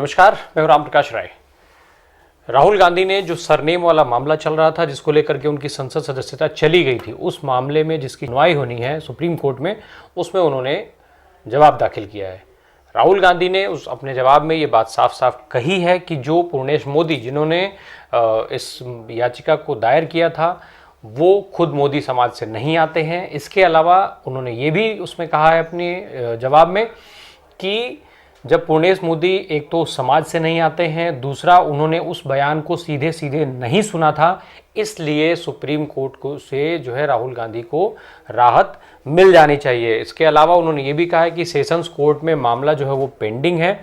नमस्कार, मैं हूं राम प्रकाश राय। राहुल गांधी ने जो सरनेम वाला मामला चल रहा था, जिसको लेकर के उनकी संसद सदस्यता चली गई थी, उस मामले में जिसकी सुनवाई होनी है सुप्रीम कोर्ट में, उसमें उन्होंने जवाब दाखिल किया है। राहुल गांधी ने उस अपने जवाब में ये बात साफ साफ कही है कि जो पूर्णेश मोदी जिन्होंने इस याचिका को दायर किया था, वो खुद मोदी समाज से नहीं आते हैं। इसके अलावा उन्होंने ये भी उसमें कहा है अपने जवाब में कि जब पूर्णेश मोदी एक तो समाज से नहीं आते हैं, दूसरा उन्होंने उस बयान को सीधे सीधे नहीं सुना था, इसलिए सुप्रीम कोर्ट को से जो है राहुल गांधी को राहत मिल जानी चाहिए। इसके अलावा उन्होंने ये भी कहा है कि सेशंस कोर्ट में मामला जो है वो पेंडिंग है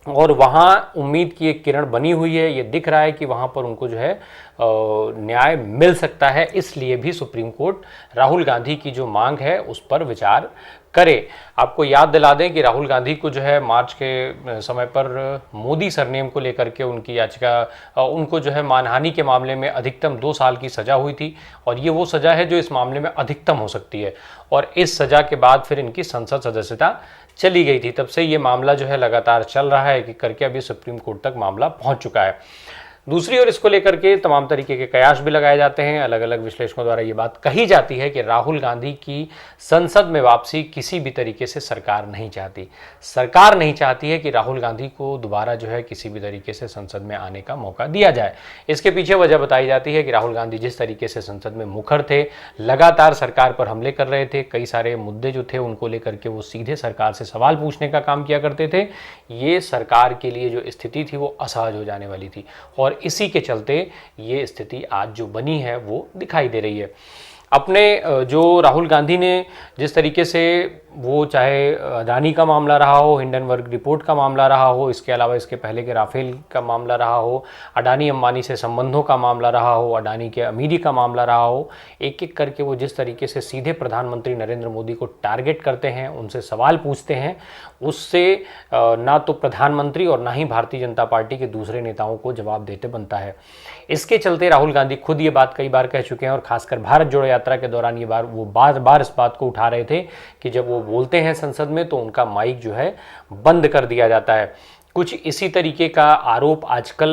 और वहाँ उम्मीद की एक किरण बनी हुई है। ये दिख रहा है कि वहाँ पर उनको जो है न्याय मिल सकता है, इसलिए भी सुप्रीम कोर्ट राहुल गांधी की जो मांग है उस पर विचार करे। आपको याद दिला दें कि राहुल गांधी को जो है मार्च के समय पर मोदी सरनेम को लेकर के उनकी याचिका, उनको जो है मानहानि के मामले में अधिकतम 2 साल की सज़ा हुई थी और ये वो सज़ा है जो इस मामले में अधिकतम हो सकती है। और इस सज़ा के बाद फिर इनकी संसद सदस्यता चली गई थी। तब से ये मामला जो है लगातार चल रहा है कि करके अभी सुप्रीम कोर्ट तक मामला पहुंच चुका है। दूसरी ओर इसको लेकर के तमाम तरीके के कयास भी लगाए जाते हैं। अलग अलग विश्लेषकों द्वारा ये बात कही जाती है कि राहुल गांधी की संसद में वापसी किसी भी तरीके से सरकार नहीं चाहती। सरकार नहीं चाहती है कि राहुल गांधी को दोबारा जो है किसी भी तरीके से संसद में आने का मौका दिया जाए। इसके पीछे वजह बताई जाती है कि राहुल गांधी जिस तरीके से संसद में मुखर थे, लगातार सरकार पर हमले कर रहे थे, कई सारे मुद्दे जो थे उनको लेकर के वो सीधे सरकार से सवाल पूछने का काम किया करते थे। ये सरकार के लिए जो स्थिति थी वो असहज हो जाने वाली थी और इसी के चलते ये स्थिति आज जो बनी है वो दिखाई दे रही है। अपने जो राहुल गांधी ने जिस तरीके से वो चाहे अडानी का मामला रहा हो, हिंडनबर्ग रिपोर्ट का मामला रहा हो, इसके अलावा इसके पहले के राफेल का मामला रहा हो, अडानी अंबानी से संबंधों का मामला रहा हो, अडानी के अमीरी का मामला रहा हो, एक एक करके वो जिस तरीके से सीधे प्रधानमंत्री नरेंद्र मोदी को टारगेट करते हैं, उनसे सवाल पूछते हैं, उससे ना तो प्रधानमंत्री और ना ही भारतीय जनता पार्टी के दूसरे नेताओं को जवाब देते बनता है। इसके चलते राहुल गांधी खुद ये बात कई बार कह चुके हैं और खासकर भारत जोड़ो यात्रा के दौरान ये बार बार इस बात को उठा रहे थे कि जब वो बोलते हैं संसद में तो उनका माइक जो है बंद कर दिया जाता है। कुछ इसी तरीके का आरोप आजकल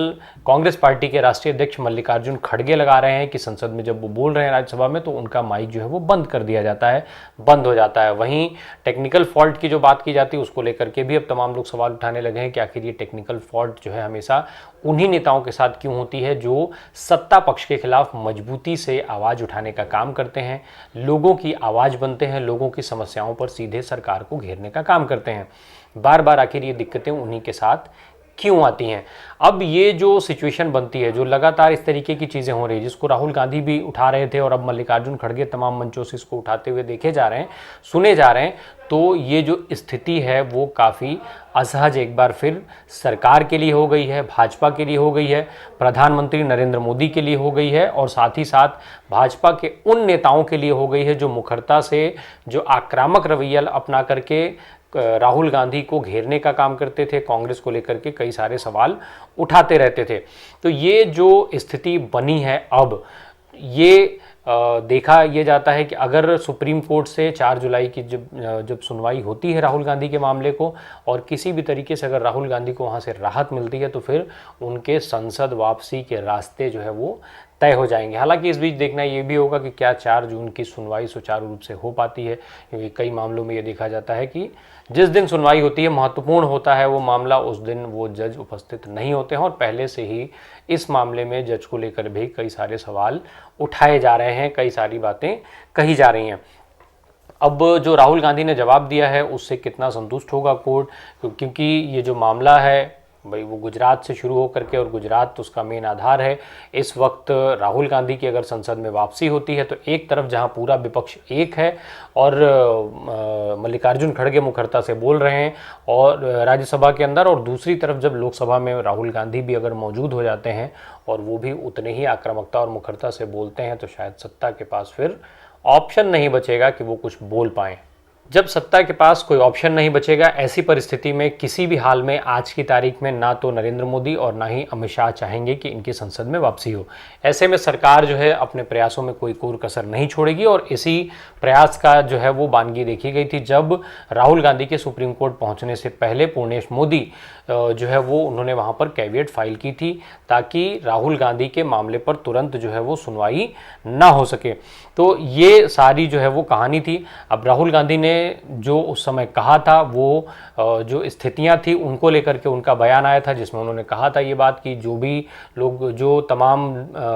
कांग्रेस पार्टी के राष्ट्रीय अध्यक्ष मल्लिकार्जुन खड़गे लगा रहे हैं कि संसद में जब वो बोल रहे हैं राज्यसभा में तो उनका माइक जो है वो बंद कर दिया जाता है, बंद हो जाता है। वहीं टेक्निकल फॉल्ट की जो बात की जाती है उसको लेकर के भी अब तमाम लोग सवाल उठाने लगे हैं कि आखिर ये टेक्निकल फॉल्ट जो है हमेशा उन्हीं नेताओं के साथ क्यों होती है जो सत्ता पक्ष के खिलाफ मजबूती से आवाज़ उठाने का काम करते हैं, लोगों की आवाज़ बनते हैं, लोगों की समस्याओं पर सीधे सरकार को घेरने का काम करते हैं। बार बार आखिर ये दिक्कतें उन्हीं के साथ क्यों आती हैं। अब ये जो सिचुएशन बनती है, जो लगातार इस तरीके की चीज़ें हो रही है, जिसको राहुल गांधी भी उठा रहे थे और अब मल्लिकार्जुन खड़गे तमाम मंचों से इसको उठाते हुए देखे जा रहे हैं, सुने जा रहे हैं, तो ये जो स्थिति है वो काफ़ी असहज एक बार फिर सरकार के लिए हो गई है, भाजपा के लिए हो गई है, प्रधानमंत्री नरेंद्र मोदी के लिए हो गई है और साथ ही साथ भाजपा के उन नेताओं के लिए हो गई है जो मुखरता से जो आक्रामक रवैया अपना करके राहुल गांधी को घेरने का काम करते थे, कांग्रेस को लेकर के कई सारे सवाल उठाते रहते थे। तो ये जो स्थिति बनी है अब ये देखा ये जाता है कि अगर सुप्रीम कोर्ट से 4 जुलाई की जब सुनवाई होती है राहुल गांधी के मामले को और किसी भी तरीके से अगर राहुल गांधी को वहाँ से राहत मिलती है तो फिर उनके संसद वापसी के रास्ते जो है वो तय हो जाएंगे। हालांकि इस बीच देखना ये भी होगा कि क्या 4 जून की सुनवाई सुचारू रूप से हो पाती है, क्योंकि कई मामलों में ये देखा जाता है कि जिस दिन सुनवाई होती है, महत्वपूर्ण होता है वो मामला, उस दिन वो जज उपस्थित नहीं होते हैं और पहले से ही इस मामले में जज को लेकर भी कई सारे सवाल उठाए जा रहे हैं, कई सारी बातें कही जा रही हैं। अब जो राहुल गांधी ने जवाब दिया है उससे कितना संतुष्ट होगा कोर्ट, क्योंकि ये जो मामला है भाई वो गुजरात से शुरू होकर के और गुजरात उसका मेन आधार है। इस वक्त राहुल गांधी की अगर संसद में वापसी होती है तो एक तरफ जहां पूरा विपक्ष एक है और मल्लिकार्जुन खड़गे मुखरता से बोल रहे हैं और राज्यसभा के अंदर, और दूसरी तरफ जब लोकसभा में राहुल गांधी भी अगर मौजूद हो जाते हैं और वो भी उतने ही आक्रामकता और मुखरता से बोलते हैं तो शायद सत्ता के पास फिर ऑप्शन नहीं बचेगा कि वो कुछ बोल पाएँ। जब सत्ता के पास कोई ऑप्शन नहीं बचेगा, ऐसी परिस्थिति में किसी भी हाल में आज की तारीख में ना तो नरेंद्र मोदी और ना ही अमित शाह चाहेंगे कि इनकी संसद में वापसी हो। ऐसे में सरकार जो है अपने प्रयासों में कोई कोर कसर नहीं छोड़ेगी और इसी प्रयास का जो है वो बानगी देखी गई थी जब राहुल गांधी के सुप्रीम कोर्ट पहुंचने से पहले पूर्णेश मोदी जो है वो उन्होंने वहां पर कैविएट फाइल की थी ताकि राहुल गांधी के मामले पर तुरंत जो है वो सुनवाई ना हो सके। तो ये सारी जो है वो कहानी थी। अब राहुल गांधी ने जो उस समय कहा था, वो जो स्थितियां थी उनको लेकर के उनका बयान आया था जिसमें उन्होंने कहा था ये बात कि जो भी लोग, जो तमाम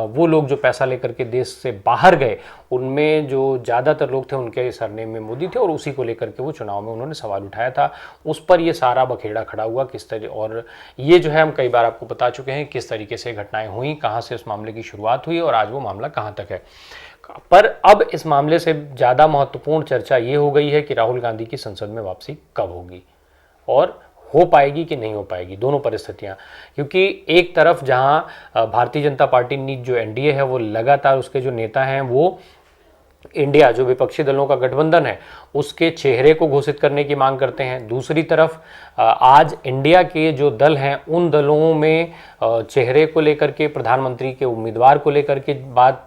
वो लोग जो पैसा लेकर के देश से बाहर गए, उनमें जो ज़्यादातर लोग थे उनके सरनेम में मोदी थे और उसी को लेकर के वो चुनाव में उन्होंने सवाल उठाया था। उस पर ये सारा बखेड़ा खड़ा हुआ किस तरह, और ये जो है हम कई बार आपको बता चुके हैं किस तरीके से घटनाएं हुई, कहाँ से उस मामले की शुरुआत हुई और आज वो मामला कहाँ तक है। पर अब इस मामले से ज़्यादा महत्वपूर्ण चर्चा ये हो गई है कि राहुल गांधी की संसद में वापसी कब होगी और हो पाएगी कि नहीं हो पाएगी, दोनों परिस्थितियां। क्योंकि एक तरफ जहां भारतीय जनता पार्टी नी जो एनडीए है वो लगातार उसके जो नेता हैं वो इंडिया जो विपक्षी दलों का गठबंधन है उसके चेहरे को घोषित करने की मांग करते हैं। दूसरी तरफ आज इंडिया के जो दल हैं उन दलों में चेहरे को लेकर के, प्रधानमंत्री के उम्मीदवार को लेकर के बात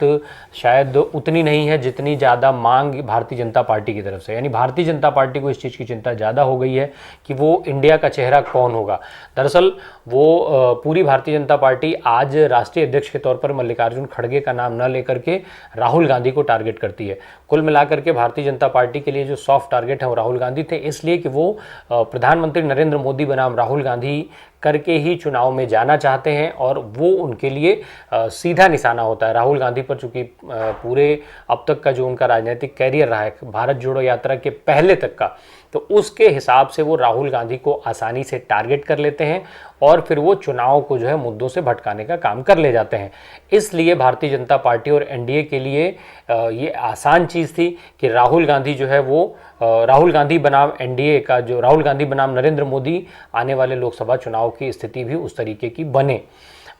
शायद उतनी नहीं है जितनी ज़्यादा मांग भारतीय जनता पार्टी की तरफ से। यानी भारतीय जनता पार्टी को इस चीज़ की चिंता ज़्यादा हो गई है कि वो इंडिया का चेहरा कौन होगा। दरअसल वो पूरी भारतीय जनता पार्टी आज राष्ट्रीय अध्यक्ष के तौर पर मल्लिकार्जुन खड़गे का नाम न लेकर के राहुल गांधी को टारगेट करती है। कुल मिलाकर के भारतीय जनता पार्टी के लिए जो सॉफ्ट टारगेट है वो राहुल गांधी थे, इसलिए कि वो प्रधानमंत्री नरेंद्र मोदी बनाम राहुल गांधी करके ही चुनाव में जाना चाहते हैं और वो उनके लिए सीधा निशाना होता है। राहुल गांधी पर चूंकि पूरे अब तक का जो उनका राजनीतिक कैरियर रहा है भारत जोड़ो यात्रा के पहले तक का, तो उसके हिसाब से वो राहुल गांधी को आसानी से टारगेट कर लेते हैं और फिर वो चुनाव को जो है मुद्दों से भटकाने का काम कर ले जाते हैं। इसलिए भारतीय जनता पार्टी और एनडीए के लिए ये आसान चीज़ थी कि राहुल गांधी जो है वो राहुल गांधी बनाम एनडीए का, जो राहुल गांधी बनाम नरेंद्र मोदी आने वाले लोकसभा चुनाव की स्थिति भी उस तरीके की बने।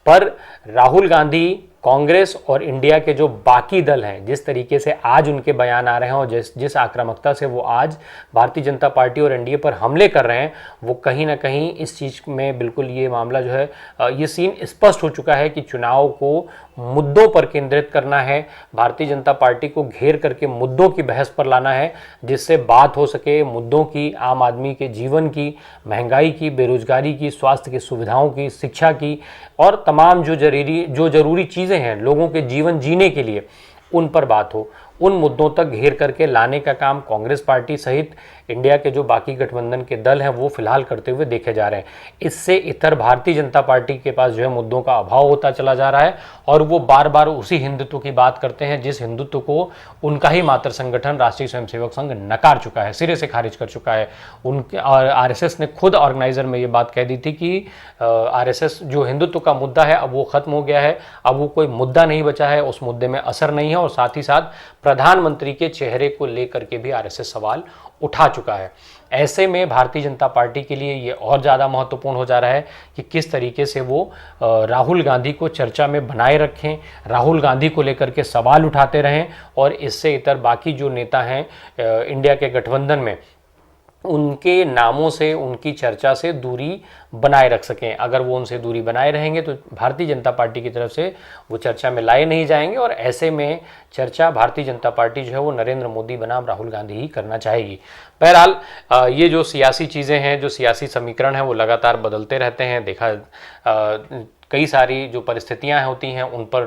पर राहुल गांधी, कांग्रेस और इंडिया के जो बाकी दल हैं, जिस तरीके से आज उनके बयान आ रहे हैं और जिस आक्रामकता से वो आज भारतीय जनता पार्टी और एनडीए पर हमले कर रहे हैं, वो कहीं ना कहीं इस चीज़ में बिल्कुल ये मामला जो है, ये सीन स्पष्ट हो चुका है कि चुनाव को मुद्दों पर केंद्रित करना है, भारतीय जनता पार्टी को घेर करके मुद्दों की बहस पर लाना है जिससे बात हो सके मुद्दों की, आम आदमी के जीवन की, महंगाई की, बेरोजगारी की, स्वास्थ्य की सुविधाओं की, शिक्षा की और तमाम जो जरूरी चीज़ें हैं लोगों के जीवन जीने के लिए, उन पर बात हो। उन मुद्दों तक घेर करके लाने का काम कांग्रेस पार्टी सहित इंडिया के जो बाकी गठबंधन के दल हैं वो फिलहाल करते हुए देखे जा रहे हैं। इससे इतर भारतीय जनता पार्टी के पास जो है मुद्दों का अभाव होता चला जा रहा है और वो बार बार उसी हिंदुत्व की बात करते हैं जिस हिंदुत्व को उनका ही मातृ संगठन राष्ट्रीय स्वयंसेवक संघ नकार चुका है, सिरे से खारिज कर चुका है। उनके आरएसएस ने खुद ऑर्गेनाइजर में ये बात कह दी थी कि आरएसएस जो हिंदुत्व का मुद्दा है अब वो खत्म हो गया है, अब वो कोई मुद्दा नहीं बचा है, उस मुद्दे में असर नहीं है और साथ ही साथ प्रधानमंत्री के चेहरे को लेकर के भी आरएसएस सवाल उठा चुका है। ऐसे में भारतीय जनता पार्टी के लिए ये और ज़्यादा महत्वपूर्ण हो जा रहा है कि किस तरीके से वो राहुल गांधी को चर्चा में बनाए रखें, राहुल गांधी को लेकर के सवाल उठाते रहें और इससे इतर बाकी जो नेता हैं इंडिया के गठबंधन में, उनके नामों से, उनकी चर्चा से दूरी बनाए रख सकें। अगर वो उनसे दूरी बनाए रहेंगे तो भारतीय जनता पार्टी की तरफ से वो चर्चा में लाए नहीं जाएंगे और ऐसे में चर्चा भारतीय जनता पार्टी जो है वो नरेंद्र मोदी बनाम राहुल गांधी ही करना चाहेगी। बहरहाल ये जो सियासी चीज़ें हैं, जो सियासी समीकरण हैं वो लगातार बदलते रहते हैं। देखा कई सारी जो परिस्थितियां होती हैं उन पर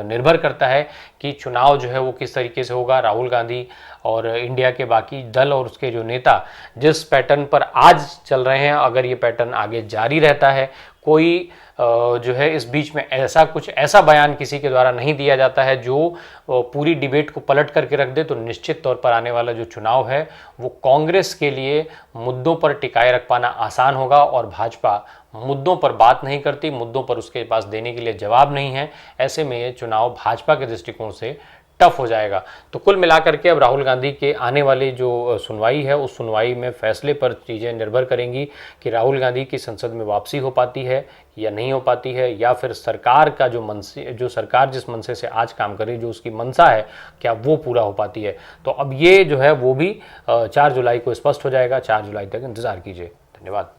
निर्भर करता है कि चुनाव जो है वो किस तरीके से होगा। राहुल गांधी और इंडिया के बाकी दल और उसके जो नेता जिस पैटर्न पर आज चल रहे हैं, अगर ये पैटर्न आगे जारी रहता है, कोई जो है इस बीच में ऐसा बयान किसी के द्वारा नहीं दिया जाता है जो पूरी डिबेट को पलट करके रख दे, तो निश्चित तौर पर आने वाला जो चुनाव है वो कांग्रेस के लिए मुद्दों पर टिकाए रख पाना आसान होगा और भाजपा मुद्दों पर बात नहीं करती, मुद्दों पर उसके पास देने के लिए जवाब नहीं है। ऐसे में ये चुनाव भाजपा के दृष्टिकोण से टफ हो जाएगा। तो कुल मिलाकर के अब राहुल गांधी के आने वाली जो सुनवाई है, उस सुनवाई में फैसले पर चीज़ें निर्भर करेंगी कि राहुल गांधी की संसद में वापसी हो पाती है या नहीं हो पाती है, या फिर सरकार का जो सरकार जिस मनसे से आज काम कर रही है, जो उसकी मंशा है, क्या वो पूरा हो पाती है। तो अब ये जो है वो भी 4 जुलाई को स्पष्ट हो जाएगा। 4 जुलाई तक इंतज़ार कीजिए। धन्यवाद।